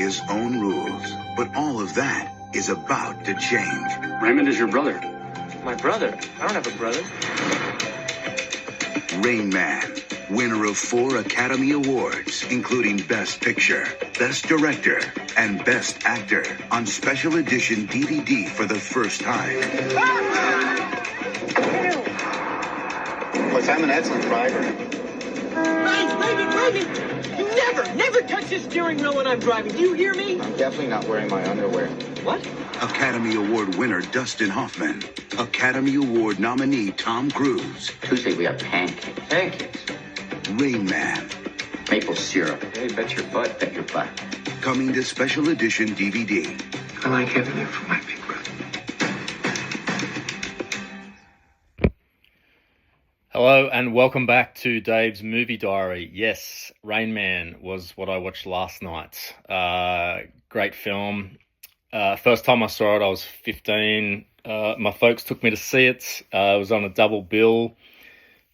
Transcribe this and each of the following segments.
his own rules. But all of that is about to change. Raymond is your brother. My brother? I don't have a brother. Rain Man, winner of 4 Academy Awards, including Best Picture, Best Director, and Best Actor, on special edition DVD for the first time. Plus, I'm an excellent driver. Raymond! You never touch the steering wheel when I'm driving. Do you hear me? I'm definitely not wearing my underwear. What? Academy Award winner Dustin Hoffman. Academy Award nominee Tom Cruise. Tuesday we have pancakes. Pancakes. Rain Man. Maple syrup. Hey, bet your butt. Bet your butt. Coming to special edition DVD. I like having you for my big brother. Hello and welcome back to Dave's Movie Diary. Yes, Rain Man was what I watched last night. Great film. First time I saw it, I was 15. My folks took me to see it. It was on a double bill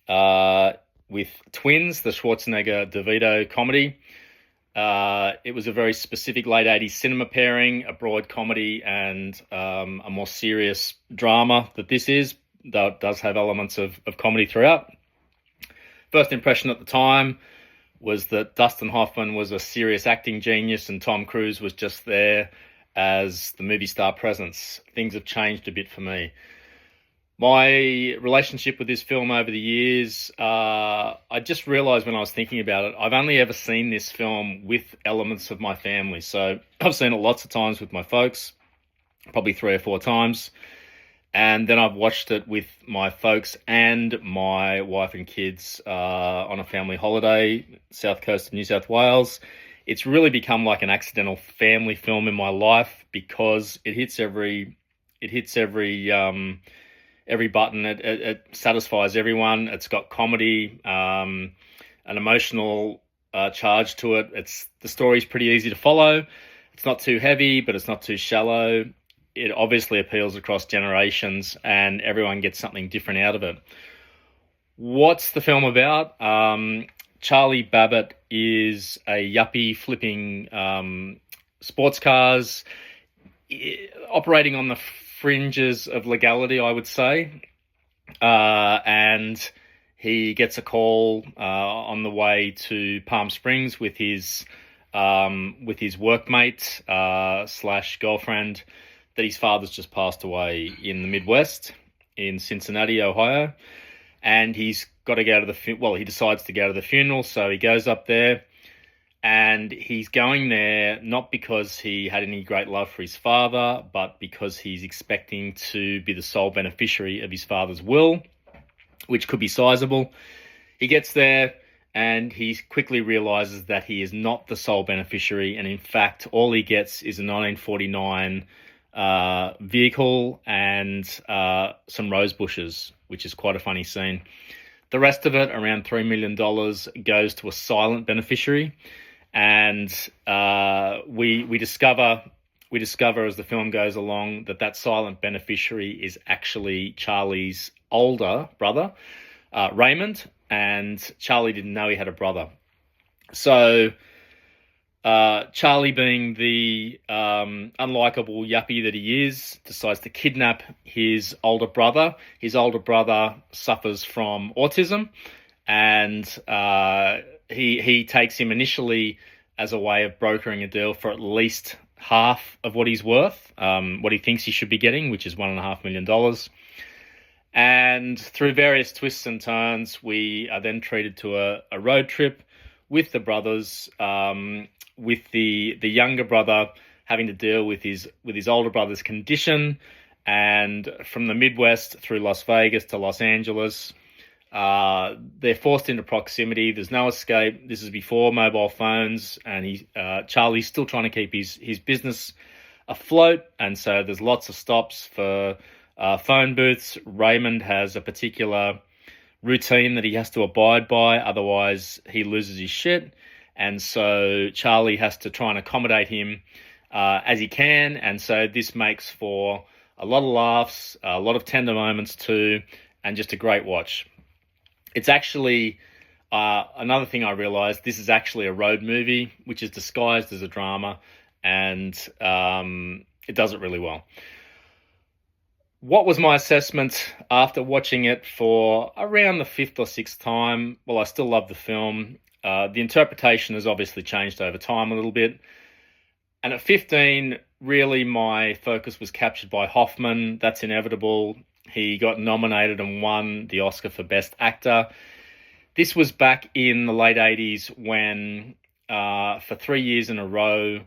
with Twins, the Schwarzenegger-DeVito comedy. It was a very specific late 80s cinema pairing, a broad comedy and a more serious drama that this is, though it does have elements of comedy throughout. First impression at the time was that Dustin Hoffman was a serious acting genius and Tom Cruise was just there as the movie star presence. Things have changed a bit for me. My relationship with this film over the years, I just realised when I was thinking about it, I've only ever seen this film with elements of my family. So I've seen it lots of times with my folks, probably 3 or 4 times. And then I've watched it with my folks and my wife and kids on a family holiday, south coast of New South Wales. It's really become like an accidental family film in my life because it hits every button. It satisfies everyone. It's got comedy, an emotional charge to it. The story's pretty easy to follow. It's not too heavy, but it's not too shallow. It obviously appeals across generations and everyone gets something different out of it. What's the film about? Charlie Babbitt is a yuppie flipping sports cars, operating on the fringes of legality, I would say. And he gets a call on the way to Palm Springs with his workmate slash girlfriend that his father's just passed away in the Midwest, in Cincinnati, Ohio. And he's got to go to he decides to go to the funeral, so he goes up there. And he's going there not because he had any great love for his father, but because he's expecting to be the sole beneficiary of his father's will, which could be sizable. He gets there and he quickly realizes that he is not the sole beneficiary. And in fact, all he gets is a 1949 vehicle and some rose bushes, which is quite a funny scene. The rest of it, around $3 million, goes to a silent beneficiary. And we discover as the film goes along that silent beneficiary is actually Charlie's older brother, Raymond, and Charlie didn't know he had a brother. So Charlie, being the unlikable yuppie that he is, decides to kidnap his older brother. His older brother suffers from autism, and he takes him initially as a way of brokering a deal for at least half of what he's worth, what he thinks he should be getting, which is $1.5 million. And through various twists and turns, we are then treated to a road trip with the brothers, with the younger brother having to deal with his older brother's condition, and from the Midwest through Las Vegas to Los Angeles. They're forced into proximity. There's no escape. This is before mobile phones, and Charlie's still trying to keep his business afloat, and so there's lots of stops for phone booths. Raymond has a particular routine that he has to abide by, otherwise he loses his shit. And so Charlie has to try and accommodate him as he can. And so this makes for a lot of laughs, a lot of tender moments too, and just a great watch. It's actually, another thing I realized, this is actually a road movie, which is disguised as a drama. and it does it really well. What was my assessment after watching it for around the fifth or sixth time? Well, I still love the film. The interpretation has obviously changed over time a little bit. And at 15, really my focus was captured by Hoffman. That's inevitable. He got nominated and won the Oscar for Best Actor. This was back in the late 80s when, for 3 years in a row,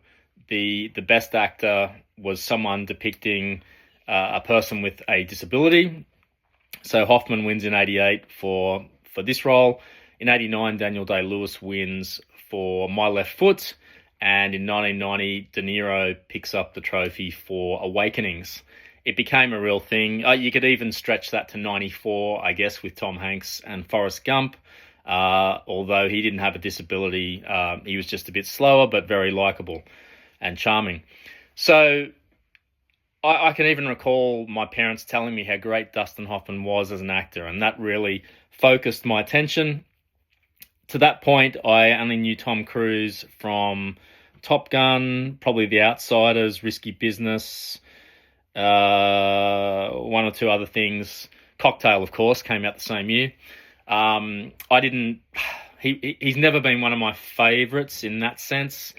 the Best Actor was someone depicting a person with a disability. So Hoffman wins in 88 for this role. In 89, Daniel Day-Lewis wins for My Left Foot. And in 1990, De Niro picks up the trophy for Awakenings. It became a real thing. You could even stretch that to 94, I guess, with Tom Hanks and Forrest Gump. Although he didn't have a disability, he was just a bit slower, but very likable and charming. So I can even recall my parents telling me how great Dustin Hoffman was as an actor, and that really focused my attention. To that point, I only knew Tom Cruise from Top Gun, probably The Outsiders, Risky Business, one or two other things. Cocktail, of course, came out the same year. He's never been one of my favourites in that sense.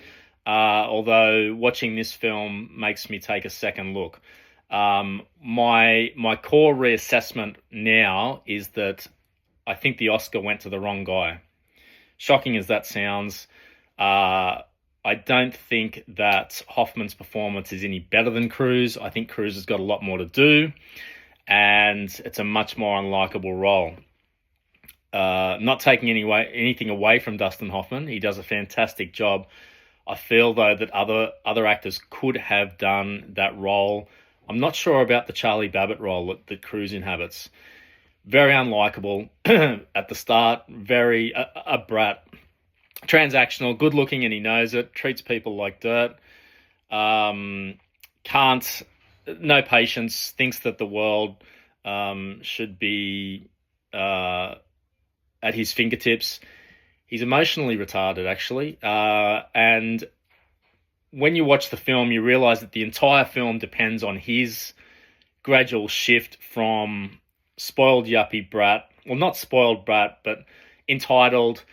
Although watching this film makes me take a second look. My core reassessment now is that I think the Oscar went to the wrong guy. Shocking as that sounds, I don't think that Hoffman's performance is any better than Cruise. I think Cruise has got a lot more to do, and it's a much more unlikable role. Not taking anything away from Dustin Hoffman. He does a fantastic job. I feel, though, that other actors could have done that role. I'm not sure about the Charlie Babbitt role that Cruise inhabits. Very unlikable at the start, very a brat. Transactional, good-looking, and he knows it. Treats people like dirt. No patience, thinks that the world should be at his fingertips. He's emotionally retarded, actually. And when you watch the film, you realise that the entire film depends on his gradual shift from spoiled yuppie brat, well, not spoiled brat, but entitled,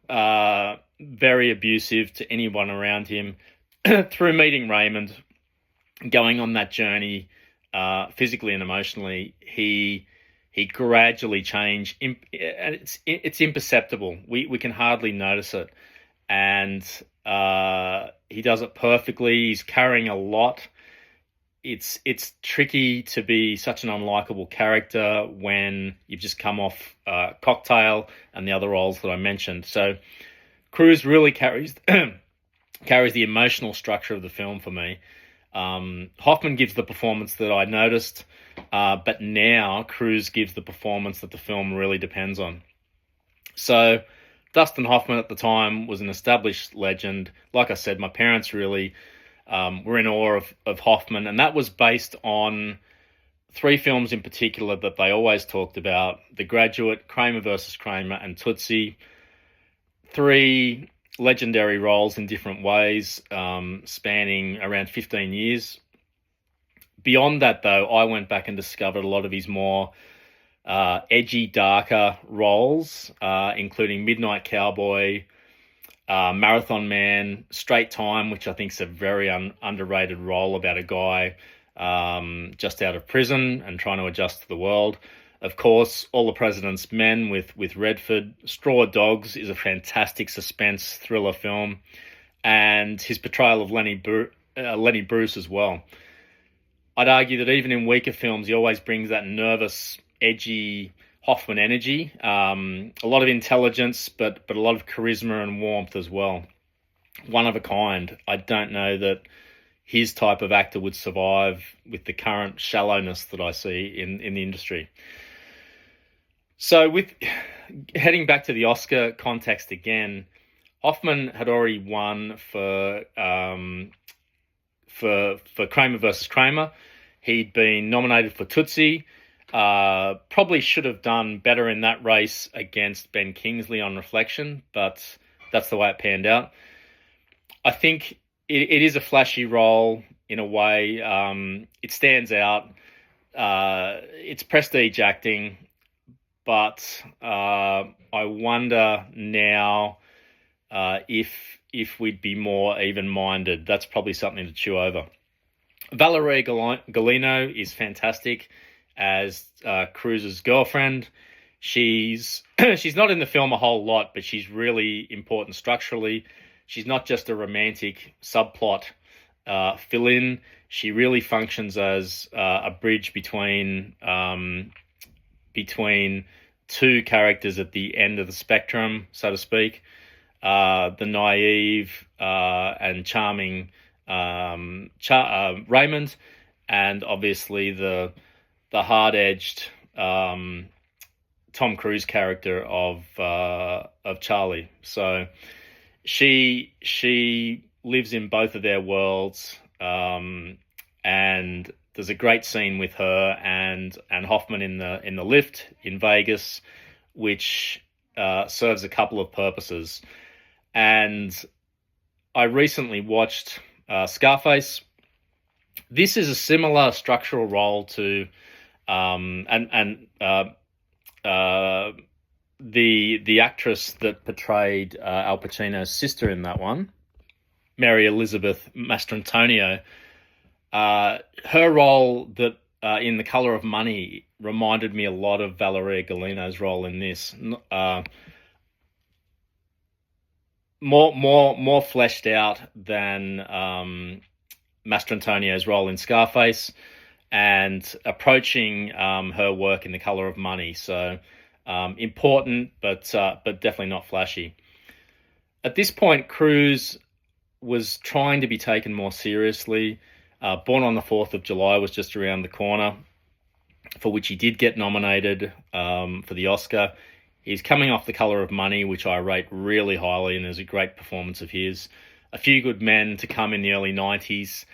very abusive to anyone around him, through meeting Raymond, going on that journey, physically and emotionally. He gradually changed, and it's imperceptible. We can hardly notice it, and he does it perfectly. He's carrying a lot. It's tricky to be such an unlikable character when you've just come off Cocktail and the other roles that I mentioned. So Cruise really carries the emotional structure of the film for me. Hoffman gives the performance that I noticed, but now Cruise gives the performance that the film really depends on. So Dustin Hoffman at the time was an established legend. Like I said, my parents really were in awe of Hoffman, and that was based on three films in particular that they always talked about: The Graduate, Kramer versus Kramer, and Tootsie. Three legendary roles in different ways, spanning around 15 years. Beyond that, though, I went back and discovered a lot of his more edgy, darker roles, including Midnight Cowboy, Marathon Man, Straight Time, which I think is a very underrated role about a guy just out of prison and trying to adjust to the world. Of course, All the President's Men with Redford. Straw Dogs is a fantastic suspense thriller film, and his portrayal of Lenny Bruce as well. I'd argue that even in weaker films, he always brings that nervous, edgy Hoffman energy. A lot of intelligence, but a lot of charisma and warmth as well. One of a kind. I don't know that his type of actor would survive with the current shallowness that I see in the industry. So with heading back to the Oscar context again, Hoffman had already won for Kramer versus Kramer. He'd been nominated for Tootsie. Probably should have done better in that race against Ben Kingsley on reflection, but that's the way it panned out. I think it is a flashy role in a way. It stands out. It's prestige acting, but I wonder now if we'd be more even-minded. That's probably something to chew over. Valeria Golino is fantastic as Cruz's girlfriend. She's she's not in the film a whole lot, but she's really important structurally. She's not just a romantic subplot fill-in. She really functions as a bridge between two characters at the end of the spectrum, so to speak. The naive and charming Raymond, and obviously the hard-edged Tom Cruise character of Charlie. So she lives in both of their worlds, and there's a great scene with her and Hoffman in the lift in Vegas, which serves a couple of purposes. And I recently watched Scarface. This is a similar structural role to the actress that portrayed Al Pacino's sister in that one, Mary Elizabeth Mastrantonio. Her role that in The Color of Money reminded me a lot of Valeria Golino's role in this. More fleshed out than Mastrantonio's role in Scarface, and approaching her work in The Color of Money. So important, but definitely not flashy. At this point, Cruise was trying to be taken more seriously. Born on the 4th of July was just around the corner, for which he did get nominated for the Oscar. He's coming off The Color of Money, which I rate really highly, and is a great performance of his. A Few Good Men to come in the early 90s.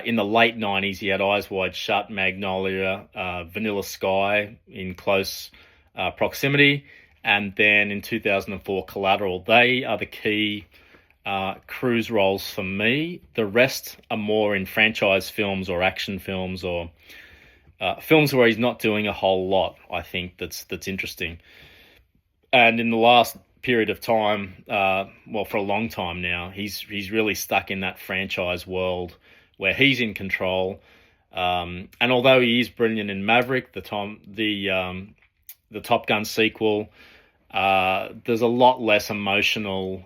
In the late 90s, he had Eyes Wide Shut, Magnolia, Vanilla Sky in close proximity. And then in 2004, Collateral. They are the key Cruise roles for me. The rest are more in franchise films or action films, or films where he's not doing a whole lot, I think, that's interesting. And in the last period of time, for a long time now, he's really stuck in that franchise world where he's in control. And although he is brilliant in Maverick, the Top Gun sequel, there's a lot less emotional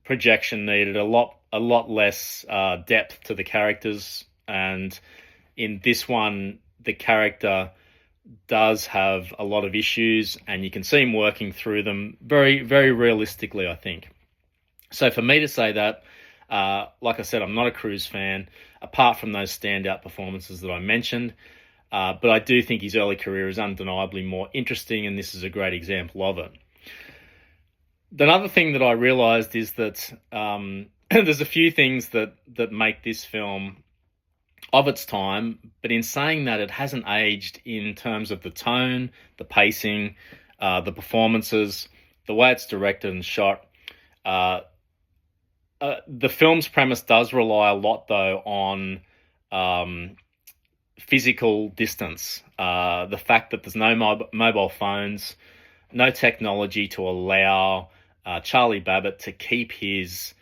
projection needed, a lot less depth to the characters. And in this one, the character does have a lot of issues, and you can see him working through them very, very realistically, I think. So for me to say that, like I said, I'm not a Cruise fan, apart from those standout performances that I mentioned. But I do think his early career is undeniably more interesting, and this is a great example of it. Another thing that I realised is that there's a few things that make this film of its time, but in saying that, it hasn't aged in terms of the tone, the pacing, the performances, the way it's directed and shot. The film's premise does rely a lot, though, on physical distance. The fact that there's no mobile phones, no technology to allow Charlie Babbitt to keep his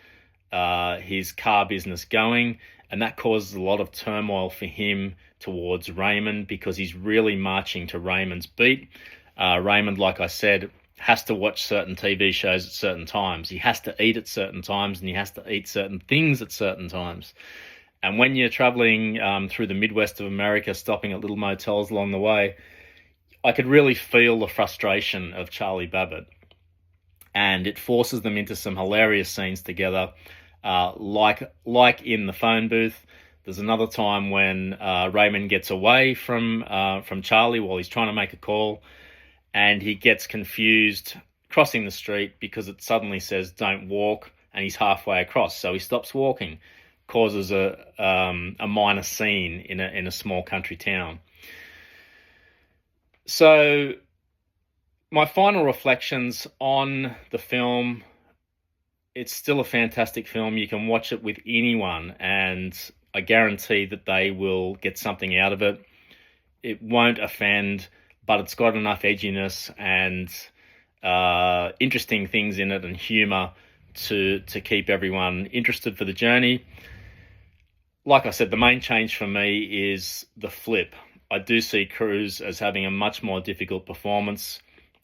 car business going, and that causes a lot of turmoil for him towards Raymond, because he's really marching to Raymond's beat. Raymond, like I said, has to watch certain TV shows at certain times. He has to eat at certain times, and he has to eat certain things at certain times. And when you're traveling through the Midwest of America, stopping at little motels along the way, I could really feel the frustration of Charlie Babbitt. And it forces them into some hilarious scenes together, like in the phone booth. There's another time when Raymond gets away from Charlie while he's trying to make a call, and he gets confused crossing the street because it suddenly says don't walk, and he's halfway across, so he stops walking. Causes a minor scene in a small country town. So my final reflections on the film it's still a fantastic film. You can watch it with anyone, and I guarantee that they will get something out of it. It won't offend, but it's got enough edginess and interesting things in it and humour to keep everyone interested for the journey. Like I said, the main change for me is the flip. I do see Cruise as having a much more difficult performance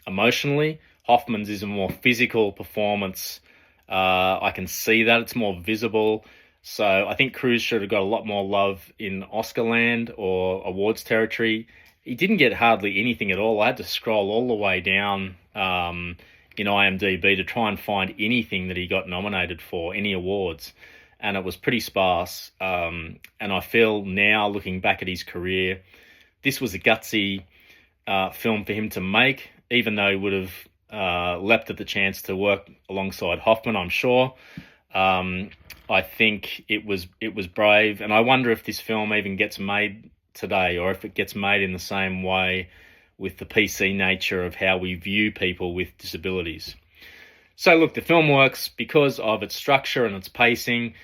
emotionally. Hoffman's is a more physical performance. I can see that. It's more visible. So I think Cruise should have got a lot more love in Oscarland or awards territory. He didn't get hardly anything at all. I had to scroll all the way down in IMDb to try and find anything that he got nominated for, any awards. And it was pretty sparse. And I feel now, looking back at his career, this was a gutsy film for him to make, even though he would have leapt at the chance to work alongside Hoffman, I'm sure. I think it was brave, and I wonder if this film even gets made today, or if it gets made in the same way with the PC nature of how we view people with disabilities. So look, the film works because of its structure and its pacing,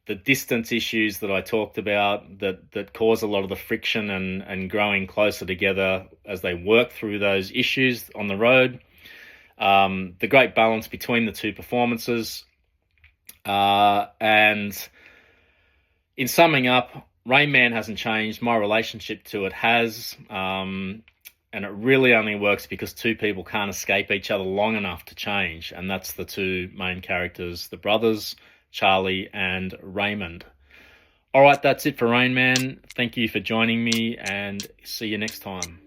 the distance issues that I talked about that cause a lot of the friction and growing closer together as they work through those issues on the road. The great balance between the two performances. And in summing up, Rain Man hasn't changed. My relationship to it has. And it really only works because two people can't escape each other long enough to change. And that's the two main characters, the brothers, Charlie and Raymond. All right, that's it for Rain Man. Thank you for joining me, and see you next time.